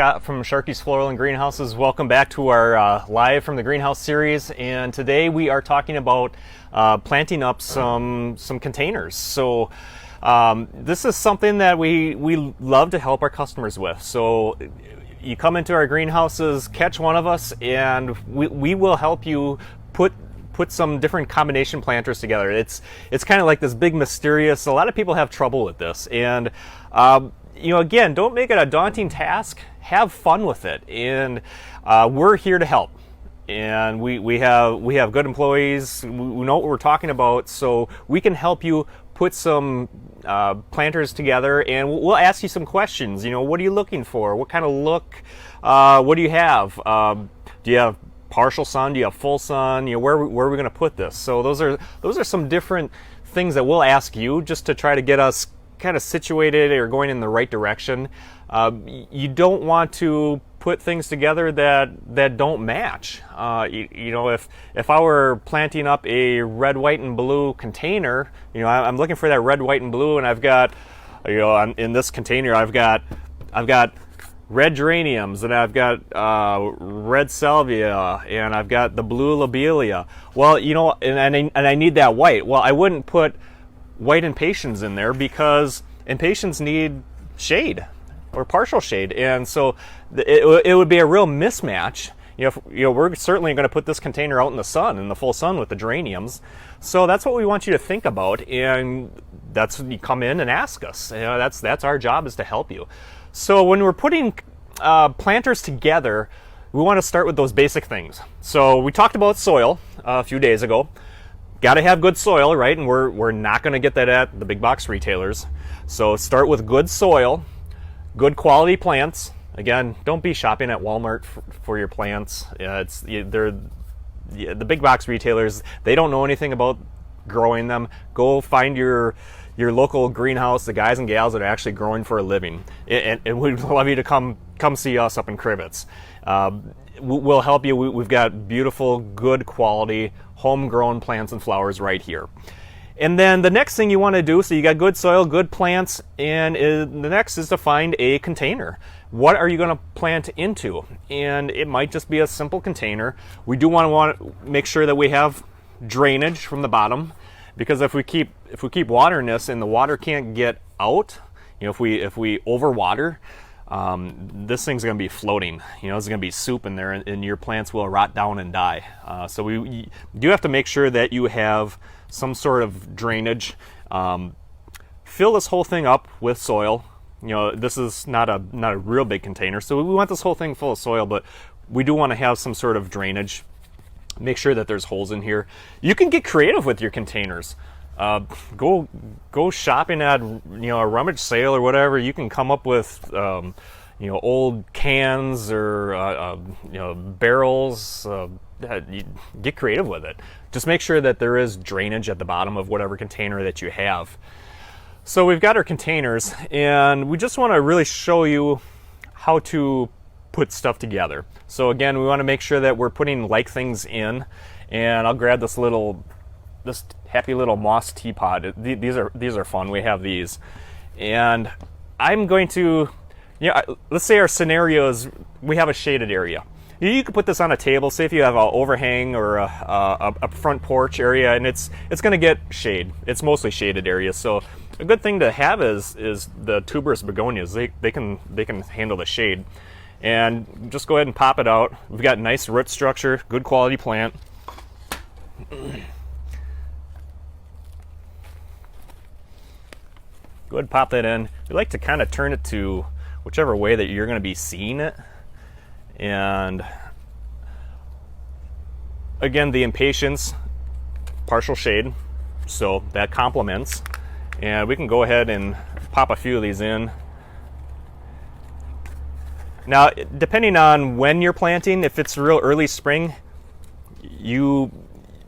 Scott from Sharkey's Floral and Greenhouses. Welcome back to our live from the greenhouse series, and today we are talking about planting up some containers. So this is something that we love to help our customers with. So you come into our greenhouses, catch one of us, and we will help you put some different combination planters together. It's kind of like this big mysterious. A lot of people have trouble with this, and again, don't make it a daunting task. Have fun with it, and we're here to help. And we have good employees. We know what we're talking about, so we can help you put some planters together. And we'll ask you some questions. What are you looking for? What kind of look? What do you have? Do you have partial sun? Do you have full sun? Where are we going to put this? So those are some different things that we'll ask you just to try to get us kind of situated or going in the right direction. You don't want to put things together that don't match. If I were planting up a red, white, and blue container, I'm looking for that red, white, and blue, and I've got, in this container, I've got red geraniums, and I've got red salvia, and I've got the blue lobelia. Well, and I need that white. Well, I wouldn't put white impatiens in there because impatiens need shade or partial shade, and so it would be a real mismatch. We're certainly going to put this container out in the full sun with the geraniums. So that's what we want you to think about, and that's when you come in and ask us. That's our job, is to help you. So when we're putting planters together, we want to start with those basic things. So we talked about soil a few days ago. Got to have good soil, right? And we're not going to get that at the big box retailers. So start with good soil, good quality plants. Again, don't be shopping at Walmart for your plants. The big box retailers, they don't know anything about growing them. Go find your local greenhouse, the guys and gals that are actually growing for a living, and we'd love you to come see us up in Crivets. We'll help you. We've got beautiful, good quality, homegrown plants and flowers right here. And then the next thing you want to do, so you got good soil, good plants, and the next is to find a container. What are you going to plant into? And it might just be a simple container. We do want to make sure that we have drainage from the bottom, because if we keep watering this and the water can't get out, if we overwater, this thing's going to be floating. There's going to be soup in there, and your plants will rot down and die. So we do have to make sure that you have some sort of drainage. Fill this whole thing up with soil. This is not a real big container, so we want this whole thing full of soil, but we do want to have some sort of drainage. Make sure that there's holes in here. You can get creative with your containers. Go shopping at a rummage sale or whatever. You can come up with old cans or barrels. Get creative with it. Just make sure that there is drainage at the bottom of whatever container that you have. So we've got our containers, and we just want to really show you how to put stuff together. So again, we want to make sure that we're putting like things in, and I'll grab this happy little moss teapot. These are fun. We have these, and I'm going to, let's say our scenario is we have a shaded area. You could put this on a table. Say if you have an overhang or a front porch area, and it's going to get shade. It's mostly shaded areas. So a good thing to have is the tuberous begonias. They can handle the shade. And just go ahead and pop it out. We've got nice root structure, good quality plant. Go ahead and pop that in. We like to kind of turn it to whichever way that you're going to be seeing it. And again, the impatiens, partial shade, so that complements. And we can go ahead and pop a few of these in. Now, depending on when you're planting, if it's real early spring, you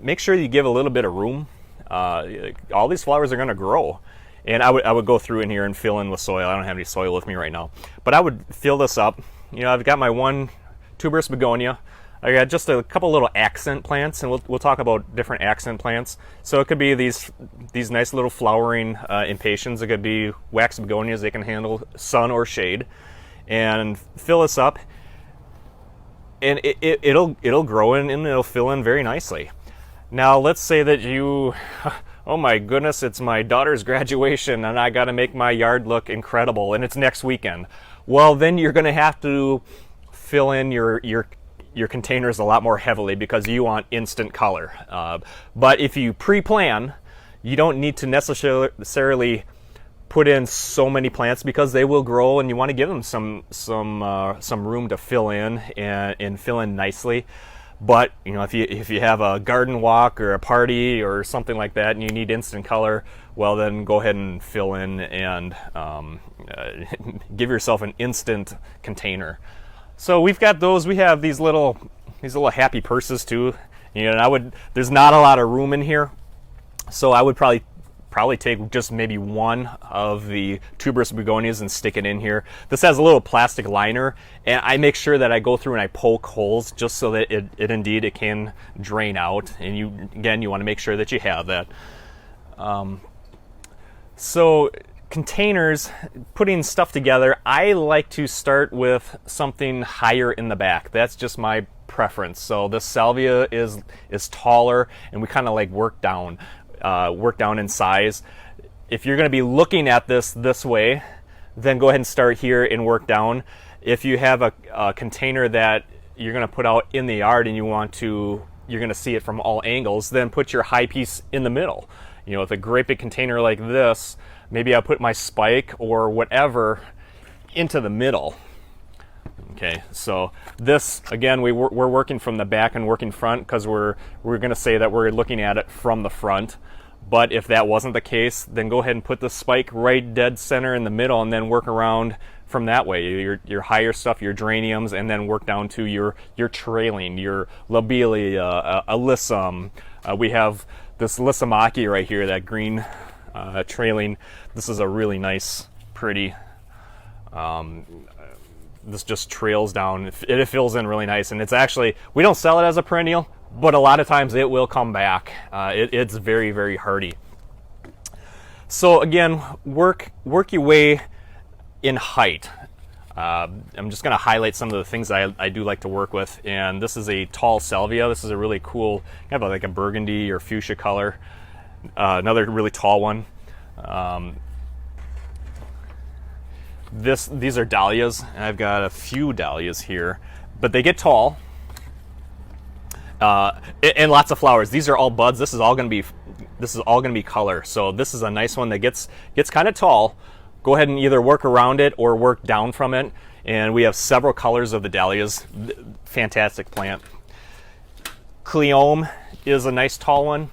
make sure you give a little bit of room. All these flowers are going to grow. And I would go through in here and fill in with soil. I don't have any soil with me right now, but I would fill this up. I've got my one tuberous begonia. I got just a couple little accent plants, and we'll talk about different accent plants. So it could be these nice little flowering impatiens. It could be wax begonias. They can handle sun or shade. and fill this up, and it'll grow in and it'll fill in very nicely. Now let's say that you, oh my goodness, it's my daughter's graduation and I got to make my yard look incredible and it's next weekend. Well, then you're going to have to fill in your containers a lot more heavily because you want instant color. But if you pre-plan, you don't need to necessarily put in so many plants because they will grow, and you want to give them some room to fill in and fill in nicely. But you know, if you have a garden walk or a party or something like that and you need instant color, well then go ahead and fill in and give yourself an instant container. So we've got those. We have these little happy purses too. You know, there's not a lot of room in here, so I would probably take just maybe one of the tuberous begonias and stick it in here. This has a little plastic liner, and I make sure that I go through and I poke holes just so that it indeed can drain out. And you want to make sure that you have that. So containers, putting stuff together, I like to start with something higher in the back. That's just my preference. So this salvia is taller, and we kind of like work down in size. If you're going to be looking at this way, then go ahead and start here and work down. If you have a container that you're going to put out in the yard and you're going to see it from all angles, then put your high piece in the middle. You know, with a great big container like this, maybe I'll put my spike or whatever into the middle. Okay, so this, again, we're working from the back and working front because we're going to say that we're looking at it from the front. But if that wasn't the case, then go ahead and put the spike right dead center in the middle and then work around from that way. Your higher stuff, your geraniums, and then work down to your trailing, your lobelia, alyssum. We have this lyssamaki right here, that green trailing. This is a really nice, pretty, this just trails down. It fills in really nice, and it's actually, we don't sell it as a perennial, but a lot of times it will come back. It's very, very hardy. So again, work your way in height. I'm just going to highlight some of the things I do like to work with, and this is a tall salvia. This is a really cool, kind of like a burgundy or fuchsia color. Another really tall one. These are dahlias, and I've got a few dahlias here, but they get tall, and lots of flowers. These are all buds. This is all going to be color. So this is a nice one that gets kind of tall. Go ahead and either work around it or work down from it. And we have several colors of the dahlias. Fantastic plant. Cleome is a nice tall one.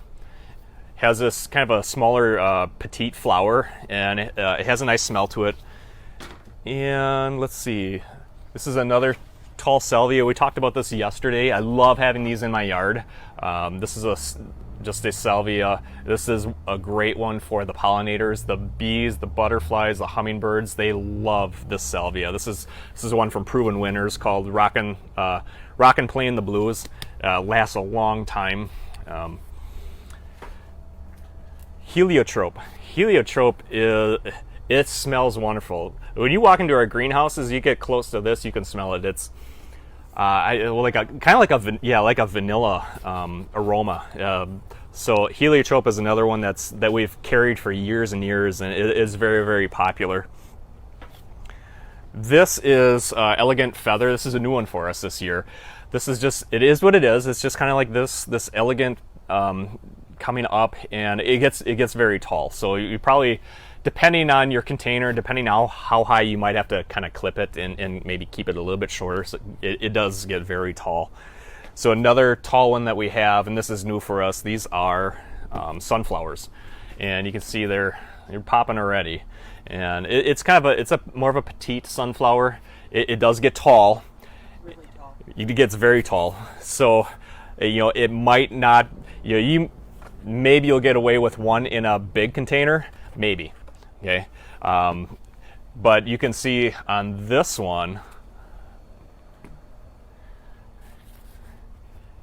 Has this kind of a smaller petite flower, and it has a nice smell to it. And let's see, this is another tall salvia. We talked about this yesterday. I love having these in my yard. This is just a salvia. This is a great one for the pollinators, the bees, the butterflies, the hummingbirds. They love this salvia. This is one from Proven Winners called Rockin' Playin' the Blues. Lasts a long time. Heliotrope. Heliotrope it smells wonderful. When you walk into our greenhouses, you get close to this, you can smell it. It's kind of like a vanilla aroma. So heliotrope is another one that we've carried for years and years, and it is very, very popular. This is Elegant Feather. This is a new one for us this year. This is just, it is what it is. It's just kind of like this elegant coming up, and it gets very tall. So you probably, depending on your container, depending on how high, you might have to kind of clip it and maybe keep it a little bit shorter. So it does get very tall. So another tall one that we have, and this is new for us, these are sunflowers, and you can see they're popping already. And it's kind of it's more of a petite sunflower. It does get tall. Really tall. It gets very tall. So it might not, maybe you'll get away with one in a big container, maybe. Okay, but you can see on this one,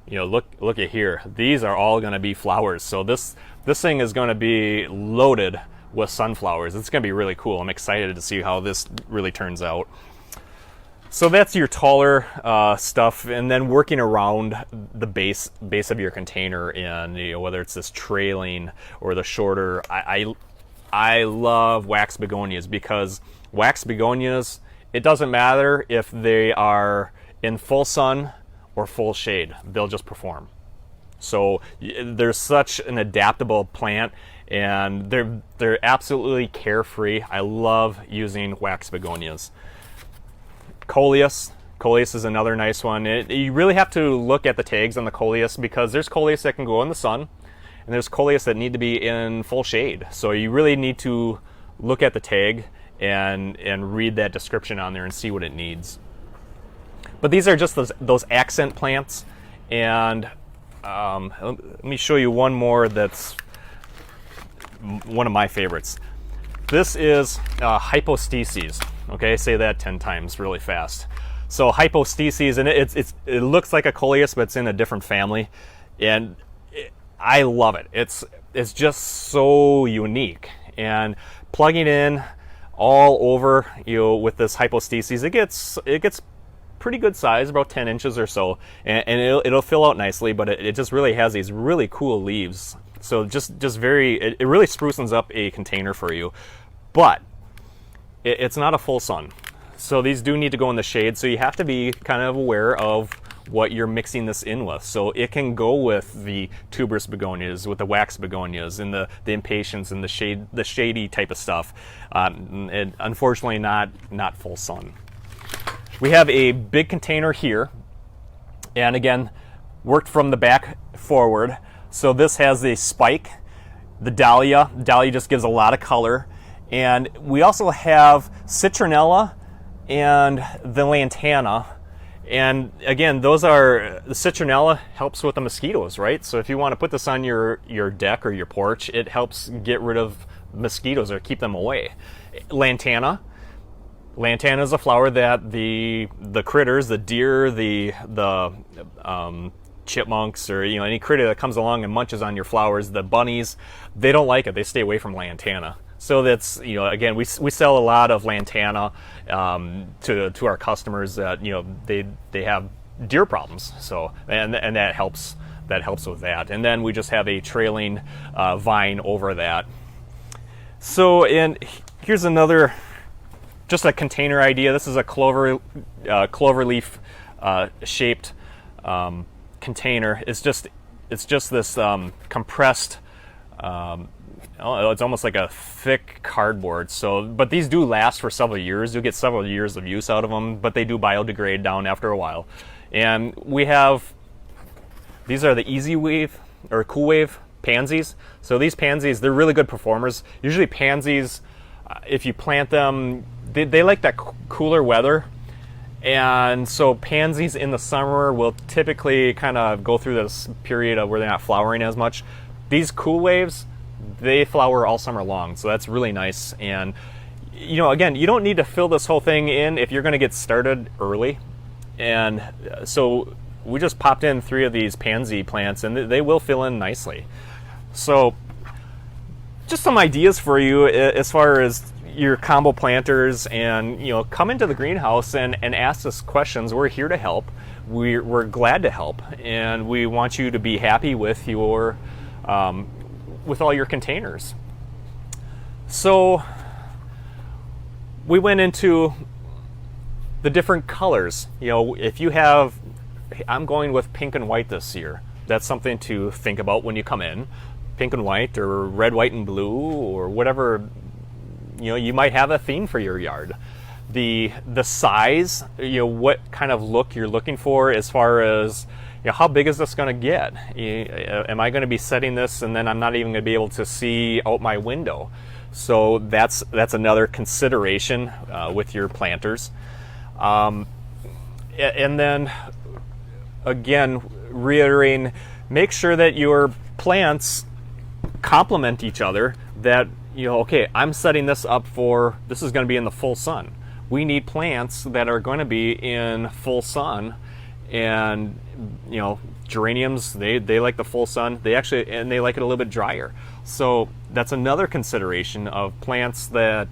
look at here. These are all going to be flowers. So this thing is going to be loaded with sunflowers. It's going to be really cool. I'm excited to see how this really turns out. So that's your taller stuff, and then working around the base of your container, and whether it's this trailing or the shorter. I love wax begonias, because wax begonias, it doesn't matter if they are in full sun or full shade, they'll just perform. So there's such an adaptable plant, and they're absolutely carefree. I love using wax begonias. Coleus is another nice one. You really have to look at the tags on the Coleus, because there's Coleus that can go in the sun, and there's Coleus that need to be in full shade. So you really need to look at the tag and read that description on there and see what it needs. But these are just those accent plants, and let me show you one more that's one of my favorites. This is hypostases. Okay, say that 10 times really fast. So hypostases, and it looks like a Coleus, but it's in a different family, and I love it. It's just so unique, and plugging in all over with this hypostases, it gets pretty good size, about 10 inches or so, and it'll fill out nicely, but it just really has these really cool leaves. So just very, it really spruces up a container for you, but it's not a full sun. So these do need to go in the shade, so you have to be kind of aware of what you're mixing this in with. So it can go with the tuberous begonias, with the wax begonias, and the impatiens, and the shady type of stuff. And unfortunately not full sun. We have a big container here, and again, worked from the back forward. So this has a spike, the dahlia. Dahlia just gives a lot of color. And we also have citronella and the lantana. And again, the citronella helps with the mosquitoes, right? So if you want to put this on your deck or your porch, it helps get rid of mosquitoes or keep them away. Lantana is a flower that the critters, the deer, the chipmunks, or any critter that comes along and munches on your flowers, the bunnies, they don't like it. They stay away from lantana. So that's, again, we sell a lot of lantana to our customers that they have deer problems. So and that helps with that. And then we just have a trailing vine over that. So, and here's another, just a container idea. This is a clover leaf shaped container. It's just this compressed. It's almost like a thick cardboard. So, but these do last for several years. You'll get several years of use out of them, but they do biodegrade down after a while. And we have, these are the Easy Wave or Cool Wave pansies. So these pansies, they're really good performers. Usually pansies, if you plant them, they like that cooler weather. And so pansies in the summer will typically kind of go through this period of where they're not flowering as much. These Cool Waves, they flower all summer long, so that's really nice. And again, you don't need to fill this whole thing in if you're going to get started early. And so we just popped in 3 of these pansy plants, and they will fill in nicely. So just some ideas for you as far as your combo planters, and come into the greenhouse and ask us questions. We're here to help. We're glad to help, and we want you to be happy with your with all your containers. So we went into the different colors. If you have, I'm going with pink and white this year. That's something to think about when you come in. Pink and white, or red, white, and blue, or whatever. You might have a theme for your yard. The size, what kind of look you're looking for, as far as how big is this going to get? Am I going to be setting this and then I'm not even going to be able to see out my window? So that's another consideration with your planters. And then again, reiterating, make sure that your plants complement each other. That okay, I'm setting this up for, this is going to be in the full sun. We need plants that are going to be in full sun. And geraniums, they like the full sun. They like it a little bit drier. So that's another consideration of plants that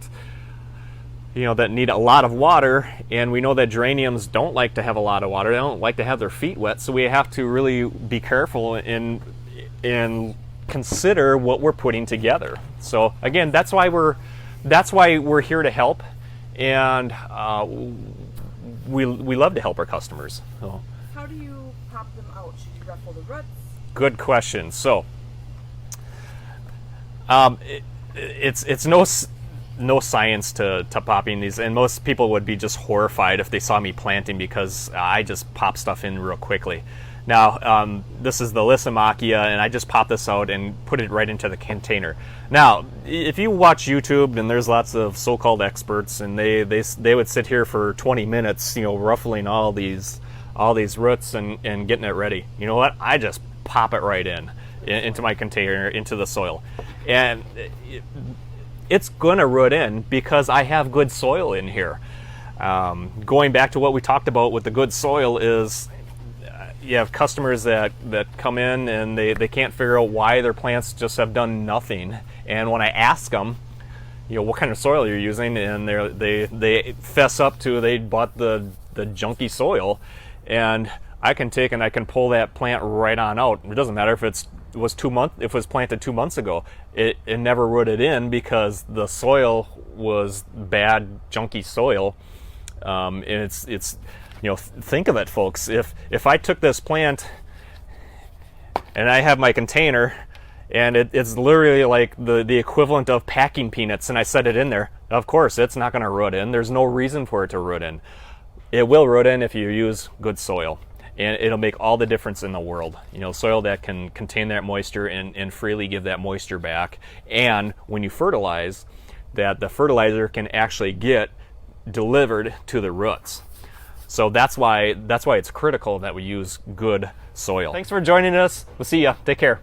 that need a lot of water, and we know that geraniums don't like to have a lot of water. They don't like to have their feet wet, so we have to really be careful and consider what we're putting together. So again, that's why we're here to help, and we love to help our customers. So. How do you pop them out? Should you ruffle the roots? Good question. So it's no science to popping these, and most people would be just horrified if they saw me planting, because I just pop stuff in real quickly. Now, this is the Lysimachia, and I just pop this out and put it right into the container. Now, if you watch YouTube, and there's lots of so-called experts, and they would sit here for 20 minutes, ruffling all these roots and getting it ready. You know what? I just pop it right into my container, into the soil, and it's gonna root in because I have good soil in here. Going back to what we talked about with the good soil is, you have customers that come in and they can't figure out why their plants just have done nothing. And when I ask them, what kind of soil you're using, and they fess up to they bought the junky soil, and I can take and I can pull that plant right on out. It doesn't matter if it was planted 2 months ago. It never rooted in because the soil was bad, junky soil. And it's think of it, folks. If I took this plant and I have my container, and it's literally like the equivalent of packing peanuts, and I set it in there, of course it's not going to root in. There's no reason for it to root in. It will root in if you use good soil, and it'll make all the difference in the world. Soil that can contain that moisture and freely give that moisture back, and when you fertilize, that the fertilizer can actually get delivered to the roots. So that's why it's critical that we use good soil. Thanks for joining us. We'll see ya. Take care.